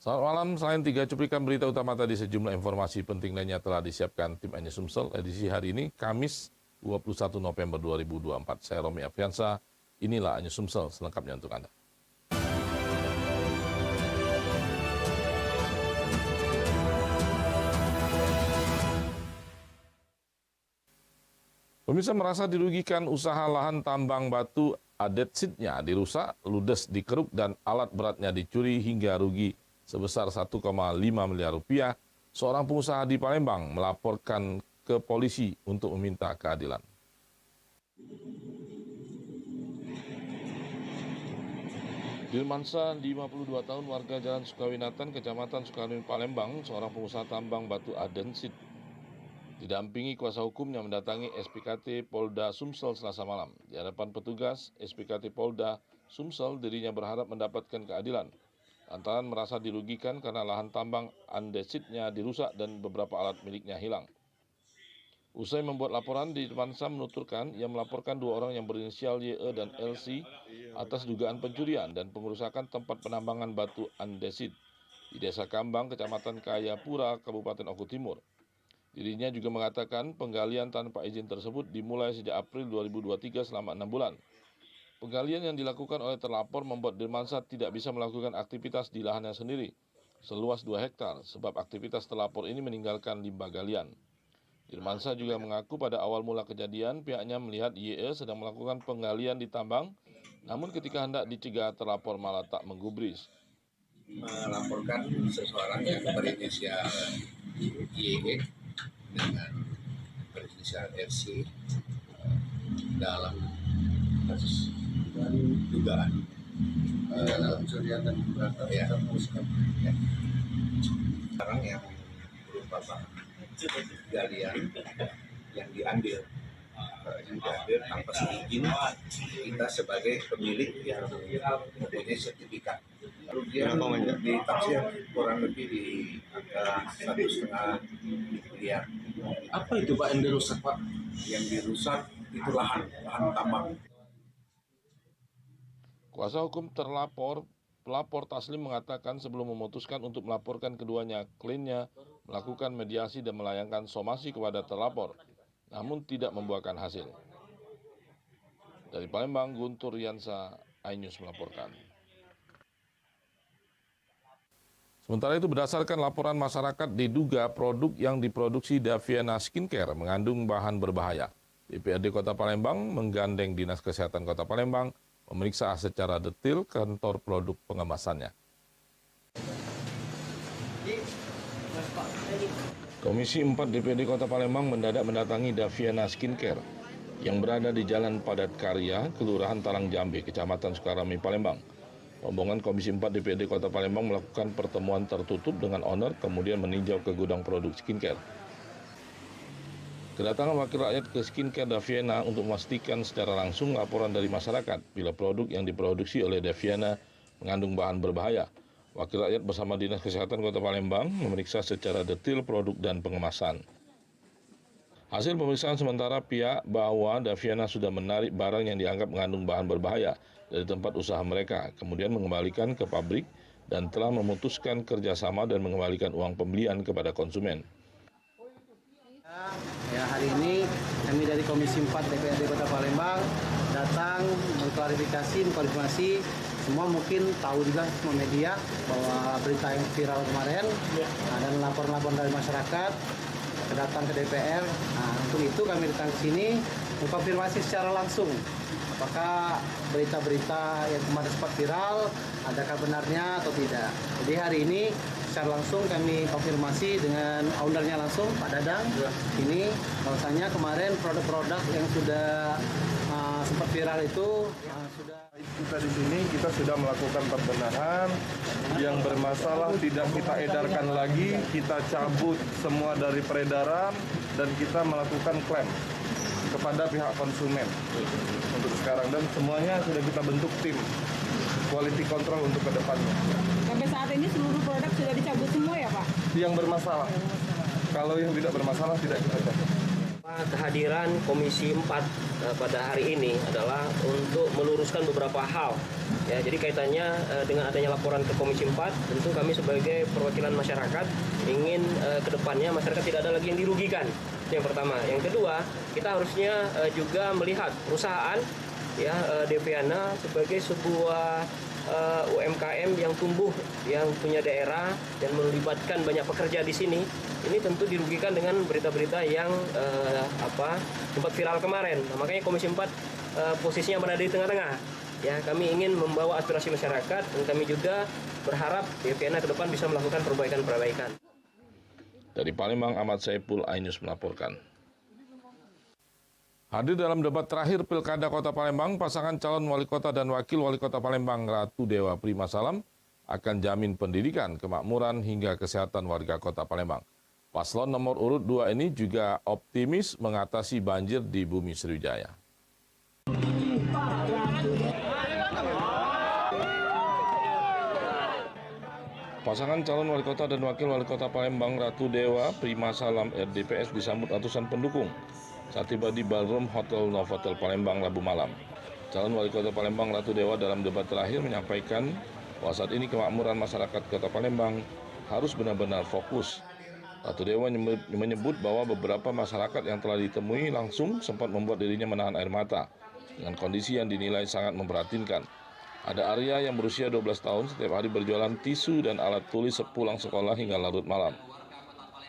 Selamat malam, selain 3 cuplikan berita utama tadi, sejumlah informasi penting lainnya telah disiapkan tim Anya Sumsel edisi hari ini, Kamis 21 November 2024. Saya Romi Afriansa, inilah Anya Sumsel selengkapnya untuk Anda. Pemirsa merasa dirugikan usaha lahan tambang batu adetsitnya dirusak, ludes dikeruk, dan alat beratnya dicuri hingga rugi sebesar 1,5 miliar rupiah. Seorang pengusaha di Palembang melaporkan ke polisi untuk meminta keadilan. Dirmansa, 52 tahun, warga Jalan Sukawinatan, Kecamatan Sukawinatan, Palembang, seorang pengusaha tambang batu adensit, didampingi kuasa hukumnya mendatangi SPKT Polda Sumsel Selasa malam. Di hadapan petugas SPKT Polda Sumsel, dirinya berharap mendapatkan keadilan lantaran merasa dirugikan karena lahan tambang andesitnya dirusak dan beberapa alat miliknya hilang. Usai membuat laporan, Dirmansa menuturkan ia melaporkan 2 orang yang berinisial YE dan LC atas dugaan pencurian dan pengerusakan tempat penambangan batu andesit di Desa Kambang, Kecamatan Kayapura, Kabupaten Oku Timur. Dirinya juga mengatakan penggalian tanpa izin tersebut dimulai sejak April 2023 selama 6 bulan. Penggalian yang dilakukan oleh terlapor membuat Dirmansa tidak bisa melakukan aktivitas di lahannya sendiri, seluas 2 hektar, sebab aktivitas terlapor ini meninggalkan limbah galian. Dirmansa juga mengaku pada awal mula kejadian, pihaknya melihat YE sedang melakukan penggalian di tambang, namun ketika hendak dicegah, terlapor malah tak menggubris. Melaporkan seseorang yang berinisial YE dengan berinisial RC dalam kasus dugaan pencurian dan pemberantasan barang yang berupa galian yang diambil tanpa izin kita sebagai pemilik yang mempunyai sertifikat. Kerugian ditaksir kurang lebih di angka 1,5 miliar. Apa itu Pak yang dirusak Pak? Yang dirusak itu lahan tambang. Kuasa hukum pelapor Taslim mengatakan sebelum memutuskan untuk melaporkan keduanya, kliennya melakukan mediasi dan melayangkan somasi kepada terlapor, namun tidak membuahkan hasil. Dari Palembang, Guntur Riansa, iNews melaporkan. Sementara itu, berdasarkan laporan masyarakat, diduga produk yang diproduksi Daviana Skincare mengandung bahan berbahaya. DPRD Kota Palembang menggandeng Dinas Kesehatan Kota Palembang memeriksa secara detail kantor produk pengemasannya. Komisi 4 DPRD Kota Palembang mendadak mendatangi Daviana Skincare yang berada di Jalan Padat Karya, Kelurahan Talang Jambe, Kecamatan Sukarami, Palembang. Rombongan Komisi 4 DPRD Kota Palembang melakukan pertemuan tertutup dengan owner, kemudian meninjau ke gudang produk skincare. Kedatangan wakil rakyat ke Skincare Daviana untuk memastikan secara langsung laporan dari masyarakat bila produk yang diproduksi oleh Daviana mengandung bahan berbahaya. Wakil rakyat bersama Dinas Kesehatan Kota Palembang memeriksa secara detail produk dan pengemasan. Hasil pemeriksaan sementara pihak bahwa Daviana sudah menarik barang yang dianggap mengandung bahan berbahaya dari tempat usaha mereka, kemudian mengembalikan ke pabrik dan telah memutuskan kerjasama dan mengembalikan uang pembelian kepada konsumen. Ya, hari ini kami dari Komisi 4 DPRD Kota Palembang datang mengklarifikasi, mengkonfirmasi. Semua mungkin tahu juga semua media bahwa berita yang viral kemarin dan laporan-laporan dari masyarakat datang ke DPR. Nah, untuk itu kami datang ke sini mengkonfirmasi secara langsung apakah berita-berita yang kemarin sempat viral adakah benarnya atau tidak. Jadi hari ini secara langsung kami konfirmasi dengan ownernya langsung, Pak Dadang. Ini bahwasanya kemarin produk-produk yang sudah sempat viral itu sudah kita di sini kita sudah melakukan pembenahan yang bermasalah tidak kita edarkan lagi, kita cabut semua dari peredaran dan kita melakukan klaim kepada pihak konsumen untuk sekarang, dan semuanya sudah kita bentuk tim quality control untuk kedepannya. Sampai saat ini seluruh produk sudah dicabut semua ya Pak? Yang bermasalah. Kalau yang tidak bermasalah tidak kita cabut. Kehadiran Komisi 4 pada hari ini adalah untuk meluruskan beberapa hal. Ya, jadi kaitannya dengan adanya laporan ke Komisi 4, tentu kami sebagai perwakilan masyarakat ingin ke depannya masyarakat tidak ada lagi yang dirugikan. Itu yang pertama. Yang kedua, kita harusnya juga melihat perusahaan ya Deviana sebagai sebuah UMKM yang tumbuh, yang punya daerah dan melibatkan banyak pekerja di sini. Ini tentu dirugikan dengan berita-berita yang sempat viral kemarin. Nah, makanya Komisi 4 posisinya berada di tengah-tengah. Ya, kami ingin membawa aspirasi masyarakat dan kami juga berharap Deviana ke depan bisa melakukan perbaikan-perbaikan. Dari Palembang, Ahmad Saipul, iNews melaporkan. Hadir dalam debat terakhir Pilkada Kota Palembang, pasangan calon wali kota dan wakil wali kota Palembang Ratu Dewa Prima Salam akan jamin pendidikan, kemakmuran hingga kesehatan warga Kota Palembang. Paslon nomor urut 2 ini juga optimis mengatasi banjir di Bumi Sriwijaya. Pasangan calon wali kota dan wakil wali kota Palembang Ratu Dewa Prima Salam RDPS disambut ratusan pendukung saat tiba di Ballroom Hotel Novotel Palembang Rabu malam. Calon wali kota Palembang Ratu Dewa dalam debat terakhir menyampaikan bahwa saat ini kemakmuran masyarakat Kota Palembang harus benar-benar fokus. Ratu Dewa menyebut bahwa beberapa masyarakat yang telah ditemui langsung sempat membuat dirinya menahan air mata dengan kondisi yang dinilai sangat memprihatinkan. Ada Arya yang berusia 12 tahun setiap hari berjualan tisu dan alat tulis sepulang sekolah hingga larut malam.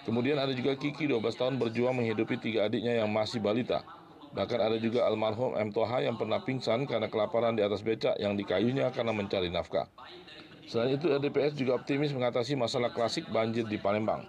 Kemudian ada juga Kiki, 12 tahun, berjuang menghidupi 3 adiknya yang masih balita. Bahkan ada juga almarhum M. Toha yang pernah pingsan karena kelaparan di atas becak yang dikayunya karena mencari nafkah. Selain itu, RDPS juga optimis mengatasi masalah klasik banjir di Palembang.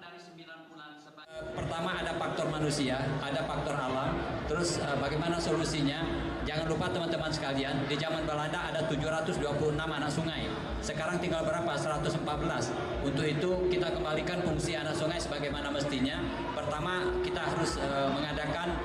Pertama ada faktor manusia, ada faktor alam, terus bagaimana solusinya? Jangan lupa teman-teman sekalian, di zaman Belanda ada 726 anak sungai. Sekarang tinggal berapa? 114. Untuk itu kita kembalikan fungsi anak sungai sebagaimana mestinya. Pertama kita harus mengadakan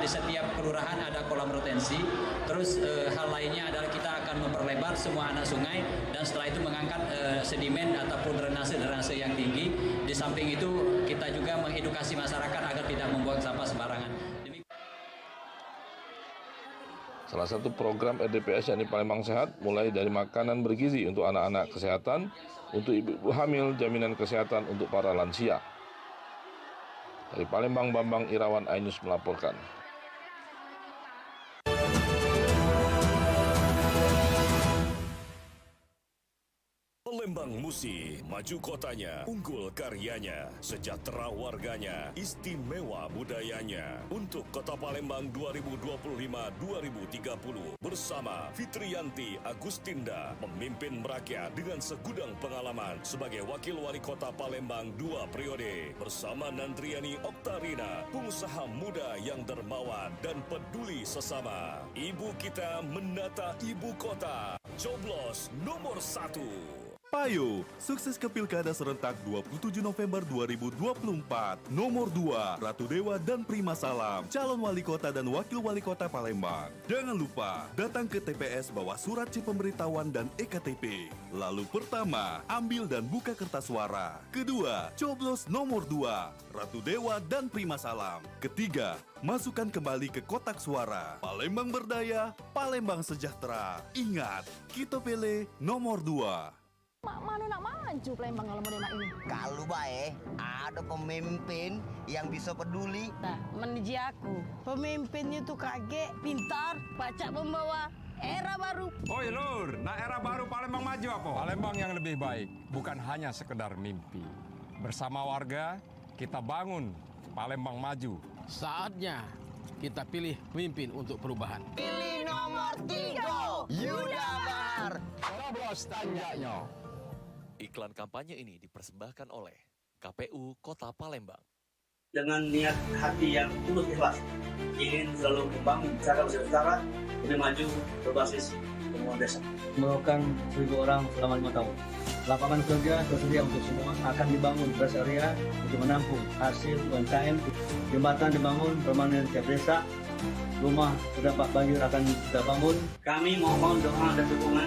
di setiap kelurahan ada kolam retensi. Terus hal lainnya adalah kita akan memperlebar semua anak sungai dan setelah itu mengangkat sedimen ataupun drenase yang tinggi. Di samping itu kita juga mengedukasi masyarakat agar tidak membuang sampah sembarangan. Salah satu program RDPS yakni Palembang Sehat, mulai dari makanan bergizi untuk anak-anak kesehatan, untuk ibu hamil, jaminan kesehatan untuk para lansia. Dari Palembang, Bambang Irawan, iNews melaporkan. Palembang Musi, maju kotanya, unggul karyanya, sejahtera warganya, istimewa budayanya. Untuk Kota Palembang 2025-2030 bersama Fitriyanti Agustinda memimpin merakyat dengan segudang pengalaman sebagai Wakil Wali Kota Palembang 2 periode bersama Nandriani Oktarina, pengusaha muda yang dermawan dan peduli sesama. Ibu kita menata ibu kota. Coblos nomor 1. Payo, sukses ke Pilkada serentak 27 November 2024. Nomor 2, Ratu Dewa dan Prima Salam, calon wali kota dan wakil wali kota Palembang. Jangan lupa, datang ke TPS bawa surat C pemberitahuan dan EKTP. Lalu pertama, ambil dan buka kertas suara. Kedua, coblos nomor 2, Ratu Dewa dan Prima Salam. Ketiga, masukkan kembali ke kotak suara. Palembang berdaya, Palembang sejahtera. Ingat, kita pilih nomor 2. Mana nak maju Palembang kalau model ini? Kalau baik, ada pemimpin yang bisa peduli. Nah, menuju aku. Pemimpinnya tuh kaget, pintar, baca membawa era baru. Oi Lur, nah era baru Palembang maju apa? Palembang yang lebih baik, bukan hanya sekedar mimpi. Bersama warga, kita bangun Palembang maju. Saatnya kita pilih pemimpin untuk perubahan. Pilih nomor 3, Yuda Bahar. Coblos tanjanya. Iklan kampanye ini dipersembahkan oleh KPU Kota Palembang. Dengan niat hati yang tulus ikhlas, ingin selalu membangun cara sejahtera, lebih maju berbasis pembangunan desa. Melakukan 1.000 orang selama 5 tahun. Lapangan kerja tersedia untuk semua, akan dibangun rest area untuk menampung hasil UMKM. Jembatan dibangun permanen tiap desa. Rumah terdampak banjir akan kita bangun. Kami mohon doa dan dukungan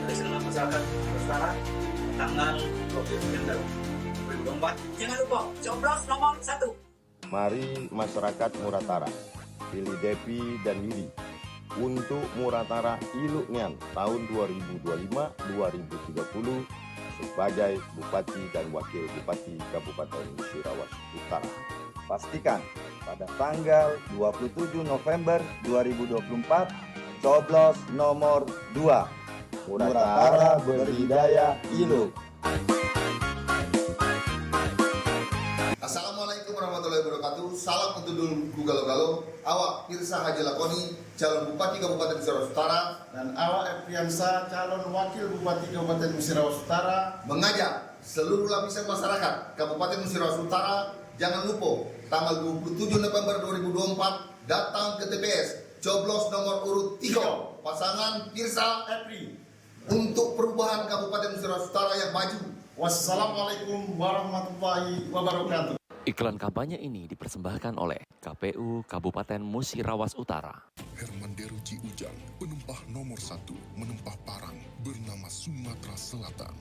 dari seluruh masyarakat bersetara tanggal 20 September 2024. Jangan lupa coblos nomor 1. Mari masyarakat Muratara, pilih Depi dan Willy untuk Muratara Iluk Nian tahun 2025-2030 sebagai Bupati dan Wakil Bupati Kabupaten Musirawas Utara. Pastikan pada tanggal 27 November 2024 coblos nomor 2 Muratara Berbudaya Iluk. Assalamualaikum warahmatullahi wabarakatuh. Salam untuk dulu Galo-Galo. Awak Pirsa Haji Lakoni, calon Bupati Kabupaten Musirawas Utara, dan awak Epriansa, calon Wakil Bupati Kabupaten Musirawas Utara, mengajak seluruh lapisan masyarakat Kabupaten Musirawas Utara jangan lupa tanggal 27 November 2024 datang ke TPS coblos nomor urut 3 pasangan Pirsa Epri untuk perubahan Kabupaten Musirawas Utara yang maju. Wassalamualaikum warahmatullahi wabarakatuh. Iklan kampanye ini dipersembahkan oleh KPU Kabupaten Musirawas Utara. Herman Deruci Ujang, penumpah nomor 1 menempah parang bernama Sumatera Selatan.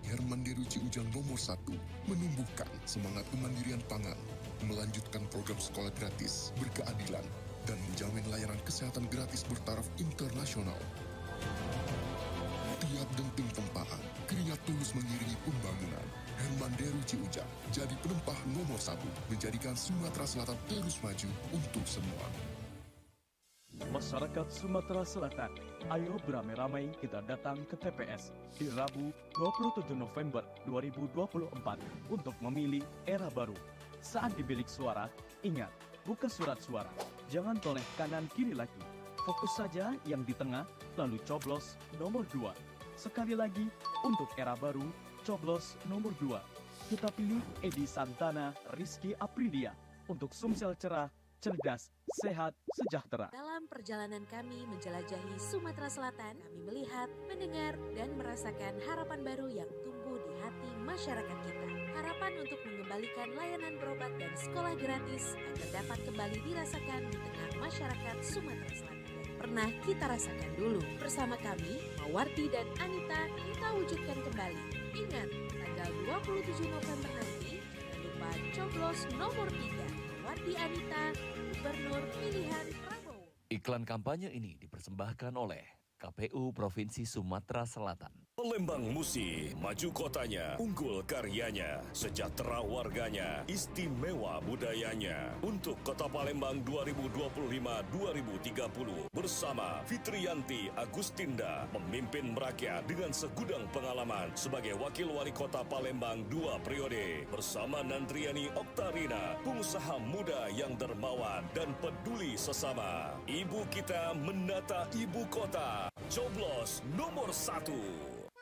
Herman Deruci Ujang nomor 1 menumbuhkan semangat kemandirian pangan, melanjutkan program sekolah gratis, berkeadilan, dan menjamin layanan kesehatan gratis bertaraf internasional. Tiap denting tempaan, keringat tulus mengiringi pembangunan. Herman Deruci Ujang jadi penempah nomor 1, menjadikan Sumatera Selatan terus maju untuk semua. Masyarakat Sumatera Selatan, ayo beramai-ramai kita datang ke TPS di Rabu 27 November 2024 untuk memilih era baru. Saat di bilik suara, ingat, buka surat suara. Jangan toleh kanan kiri lagi. Fokus saja yang di tengah, lalu coblos nomor 2. Sekali lagi, untuk era baru, coblos nomor 2. Kita pilih Edi Santana Rizky Aprilia untuk Sumsel cerah, cerdas, sehat, sejahtera. Dalam perjalanan kami menjelajahi Sumatera Selatan, kami melihat, mendengar, dan merasakan harapan baru yang tumbuh di hati masyarakat kita. Harapan untuk mengembalikan layanan berobat dan sekolah gratis agar dapat kembali dirasakan di tengah masyarakat Sumatera Selatan. Pernah kita rasakan dulu. Bersama kami, Mawarti dan Anita, kita wujudkan kembali. Ingat, tanggal 27 November nanti, jangan lupa coblos nomor 3. Mawarti Anita, Gubernur Pilihan Prabowo. Iklan kampanye ini dipersembahkan oleh KPU Provinsi Sumatera Selatan. Palembang Musi, maju kotanya, unggul karyanya, sejahtera warganya, istimewa budayanya. Untuk Kota Palembang 2025-2030 bersama Fitriyanti Agustinda memimpin merakyat dengan segudang pengalaman sebagai Wakil Wali Kota Palembang 2 periode bersama Nandriani Oktarina, pengusaha muda yang dermawan dan peduli sesama. Ibu kita menata ibu kota. Coblos nomor 1.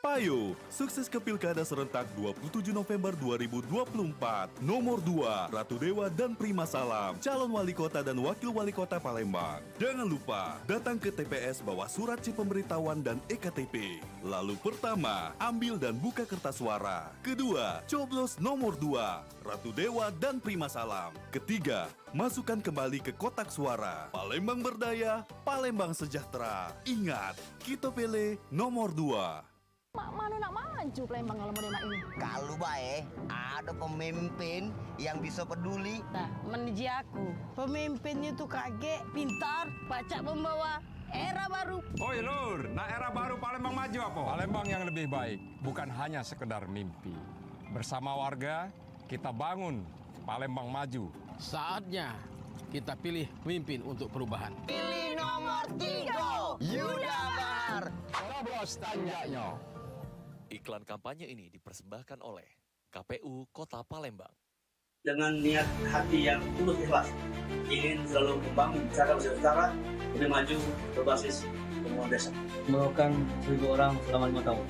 Payo, sukses ke Pilkada serentak 27 November 2024. Nomor 2, Ratu Dewa dan Prima Salam, calon wali kota dan wakil wali kota Palembang. Jangan lupa, datang ke TPS bawa surat C pemberitahuan dan EKTP. Lalu pertama, ambil dan buka kertas suara. Kedua, coblos nomor 2, Ratu Dewa dan Prima Salam. Ketiga, masukkan kembali ke kotak suara. Palembang berdaya, Palembang sejahtera. Ingat, kita pilih nomor 2. Mana nak maju Palembang kalau model ini? Kalau baik, ada pemimpin yang bisa peduli. Nah, meniji aku. Pemimpin itu kaget, pintar, pacak membawa era baru. Oi Lur, nah era baru Palembang maju apa? Palembang yang lebih baik, bukan hanya sekedar mimpi. Bersama warga, kita bangun Palembang maju. Saatnya kita pilih pemimpin untuk perubahan. Pilih nomor 3, Yuda Bahar. Coblos tanjanya. Iklan kampanye ini dipersembahkan oleh KPU Kota Palembang. Dengan niat hati yang tulus ikhlas, ingin selalu membangun Musirawas Utara lebih maju berbasis pembangunan desa. Melakukan 1.000 orang selama 5 tahun.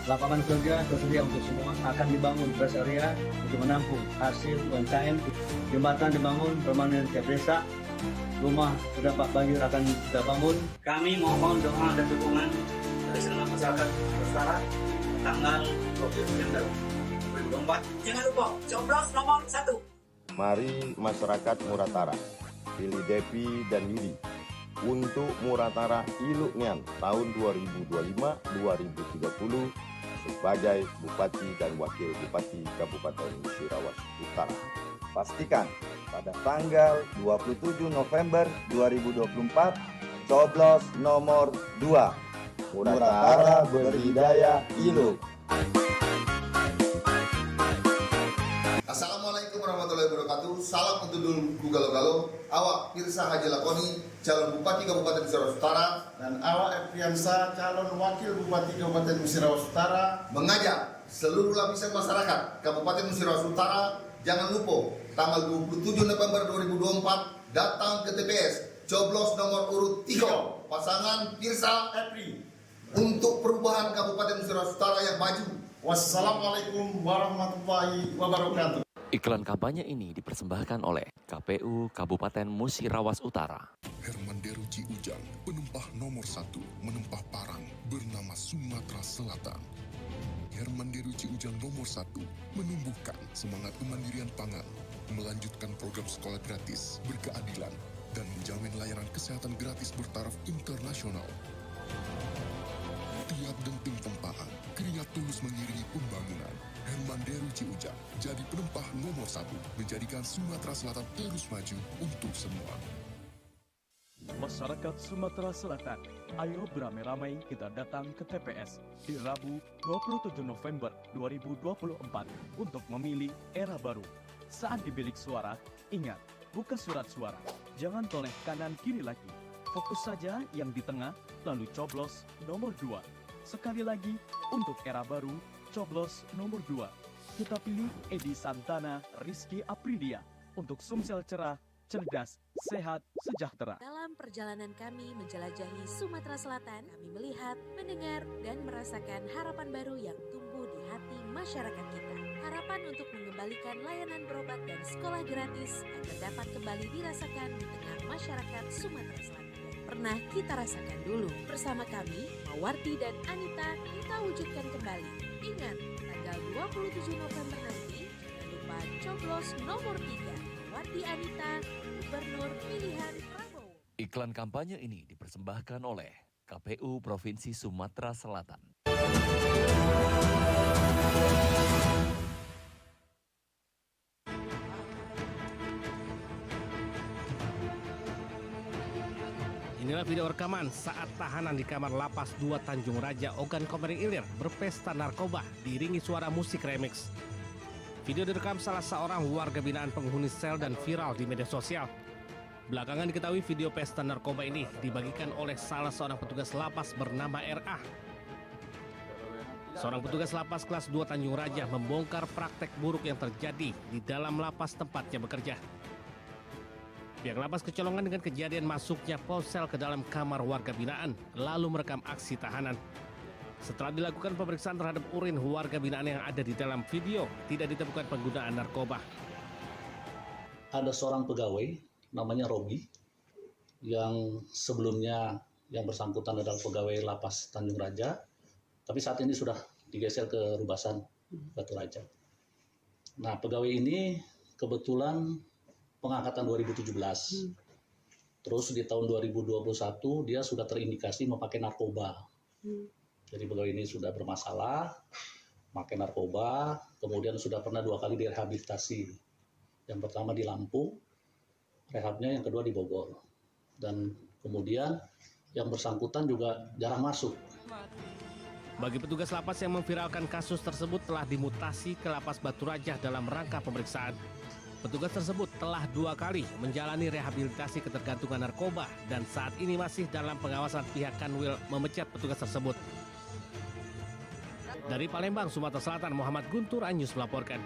Lapangan kerja tersedia untuk semua, akan dibangun rest area untuk menampung hasil UMKM. Jembatan dibangun permanen tiap desa. Rumah terdampak banjir akan kita bangun. Kami mohon doa dan dukungan dari seluruh masyarakat Utara tanggal 20 November 2024. Jangan lupa coblos nomor 1. Mari masyarakat Muratara, pilih Depi dan Willy untuk Muratara Iluk Nian tahun 2025-2030 sebagai Bupati dan Wakil Bupati Kabupaten Musirawas Utara. Pastikan pada tanggal 27 November 2024, coblos nomor 2. Muratara Berhidayah Ilu. Assalamualaikum warahmatullahi wabarakatuh. Salam untuk dulu Galo-Galo. Awak Pirsa Haji Lakoni, calon Bupati Kabupaten Musirawas Utara, dan awak Epriansa, calon Wakil Bupati Kabupaten Musirawas Utara, mengajak seluruh lapisan masyarakat Kabupaten Musirawas Utara, jangan lupa tanggal 27 November 2024 datang ke TPS, coblos nomor urut 3 pasangan Pirsa Epri untuk perubahan Kabupaten Musirawas Utara yang maju. Wassalamualaikum warahmatullahi wabarakatuh. Iklan kampanye ini dipersembahkan oleh KPU Kabupaten Musirawas Utara. Herman Deruci Ujang, penumpah nomor 1 menempah parang bernama Sumatera Selatan. Herman Deruci Ujang nomor 1 menumbuhkan semangat kemandirian pangan, melanjutkan program sekolah gratis, berkeadilan, dan menjamin layanan kesehatan gratis bertaraf internasional. Tiap denting tempaan, keringat tulus mengiringi pembangunan. Herman Deruci Ujang jadi penempah nomor 1, menjadikan Sumatera Selatan terus maju untuk semua. Masyarakat Sumatera Selatan, ayo beramai-ramai kita datang ke TPS di Rabu 27 November 2024 untuk memilih era baru. Saat di bilik suara, ingat, buka surat suara. Jangan toleh kanan kiri lagi. Fokus saja yang di tengah, lalu coblos nomor 2. Sekali lagi, untuk era baru, coblos nomor 2. Kita pilih Edi Santana Rizky Aprilia untuk Sumsel cerah, cerdas, sehat, sejahtera. Dalam perjalanan kami menjelajahi Sumatera Selatan, kami melihat, mendengar, dan merasakan harapan baru yang tumbuh di hati masyarakat kita. Harapan untuk mengembalikan layanan berobat dan sekolah gratis agar dapat kembali dirasakan di tengah masyarakat Sumatera Selatan. Pernah kita rasakan dulu. Bersama kami, Mawarti dan Anita, kita wujudkan kembali. Ingat, tanggal 27 November nanti, jangan lupa coblos nomor 3. Mawarti Anita, Gubernur Pilihan Prabowo. Iklan kampanye ini dipersembahkan oleh KPU Provinsi Sumatera Selatan. Inilah video rekaman saat tahanan di kamar Lapas 2 Tanjung Raja Ogan Komering Ilir berpesta narkoba diiringi suara musik remix. Video direkam salah seorang warga binaan penghuni sel dan viral di media sosial. Belakangan diketahui video pesta narkoba ini dibagikan oleh salah seorang petugas lapas bernama RA. Seorang petugas lapas kelas 2 Tanjung Raja membongkar praktek buruk yang terjadi di dalam lapas tempatnya bekerja. Pihak lapas kecolongan dengan kejadian masuknya ponsel ke dalam kamar warga binaan, lalu merekam aksi tahanan. Setelah dilakukan pemeriksaan terhadap urin warga binaan yang ada di dalam video, tidak ditemukan penggunaan narkoba. Ada seorang pegawai, namanya Robi, yang sebelumnya yang bersangkutan adalah pegawai lapas Tanjung Raja, tapi saat ini sudah digeser ke Rubasan Batu Raja. Nah, pegawai ini kebetulan pengangkatan 2017. Terus di tahun 2021 dia sudah terindikasi memakai narkoba. Jadi pegawai ini sudah bermasalah, memakai narkoba, kemudian sudah pernah 2 kali direhabilitasi. Yang pertama di Lampung, rehabnya yang kedua di Bogor. Dan kemudian yang bersangkutan juga jarang masuk. Bagi petugas lapas yang memviralkan kasus tersebut telah dimutasi ke Lapas Batu Raja dalam rangka pemeriksaan. Petugas tersebut telah 2 kali menjalani rehabilitasi ketergantungan narkoba dan saat ini masih dalam pengawasan pihak Kanwil memecat petugas tersebut. Dari Palembang, Sumatera Selatan, Muhammad Guntur Anyus melaporkan.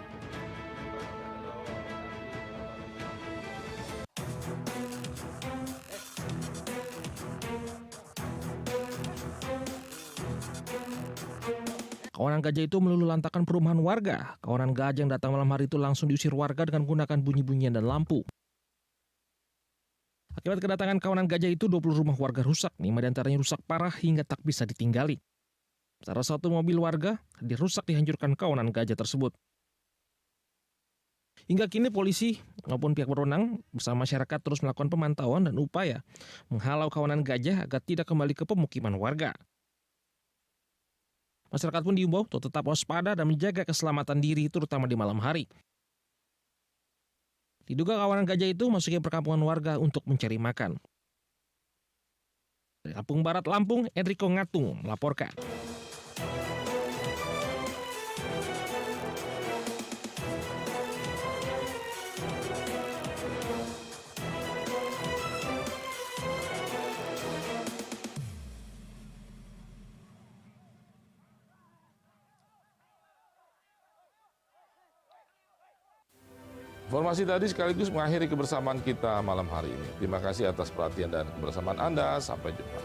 Kawanan gajah itu melulu lantakan perumahan warga. Kawanan gajah yang datang malam hari itu langsung diusir warga dengan menggunakan bunyi-bunyian dan lampu. Akibat kedatangan kawanan gajah itu, 20 rumah warga rusak. 5 diantaranya rusak parah hingga tak bisa ditinggali. Salah satu mobil warga dirusak dihancurkan kawanan gajah tersebut. Hingga kini polisi maupun pihak berwenang bersama masyarakat terus melakukan pemantauan dan upaya menghalau kawanan gajah agar tidak kembali ke pemukiman warga. Masyarakat pun diimbau untuk tetap waspada dan menjaga keselamatan diri terutama di malam hari. Diduga kawanan gajah itu masuki perkampungan warga untuk mencari makan. Dari Lampung Barat, Lampung, Enrico Ngatung melaporkan. Informasi tadi sekaligus mengakhiri kebersamaan kita malam hari ini. Terima kasih atas perhatian dan kebersamaan Anda. Sampai jumpa.